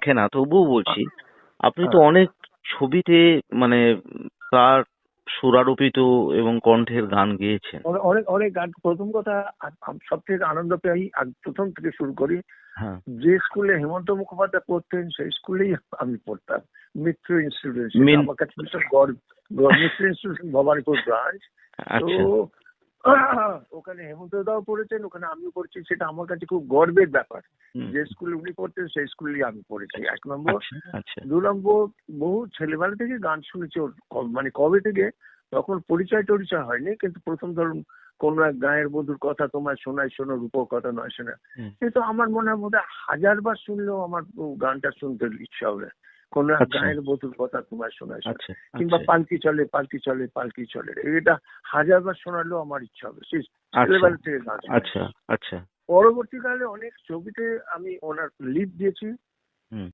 দেখে না, তবুও বলছি, আপনি তো হ্যাঁ, অনেক ছবিতে মানে তার সুরারোপিত এবং কণ্ঠের গান গেয়েছেন। অনেক অনেক অনেক গান। প্রথম কথা, সব থেকে আনন্দ পাই, প্রথম থেকে শুরু করি। হ্যাঁ। যে স্কুলে হেমন্ত মুখোপাধ্যায় পড়তেন সেই স্কুলেই আমি পড়তাম, মিত্র ইনস্টিটিউশন। সেটা মিন আমার কাছে ভীষণ মিত্র ইনস্টিটিউশন ভবানীপুর ব্রাঞ্চ। তো আচ্ছা। ওখানে হেমন্ত দাও পড়েছেন, ওখানে আমিও পড়েছি, সেটা আমার কাছে খুব গর্বের ব্যাপার। হুম। যে স্কুলে উনি পড়তেন সেই স্কুলেই আমি পড়েছি, 1 নম্বর। আচ্ছা আচ্ছা 2 নম্বর, বহু ছেলেবেলা থেকে গান শুনেছি ওর। মানে কবে থেকে, তখন পরিচয় টরিচয় হয়নি, কিন্তু প্রথম ধরুন কোন এক গায়ের বধুর কথা তোমায় শোনায় শোনো, রূপর কথা নয় শোনা, হুম। কিন্তু আমার মনে হয় বোধহয় 1000বার শুনলেও আমার ও গানটা শুনতে ইচ্ছা হবে। কোন এক আচ্ছা গায়ের বধুর কথা তোমায় শোনায় শোনা, আচ্ছা কিংবা আচ্ছা পালকি চলে পালকি চলে পালকি চলে, এটা 1000বার শোনালেও আমার ইচ্ছা হবে। সেই আচ্ছা ছেলেবেলা থেকে গান শুনেছি। আচ্ছা আচ্ছা পরবর্তীকালে অনেক ছবিতে আমি ওনার লিড দিয়েছি।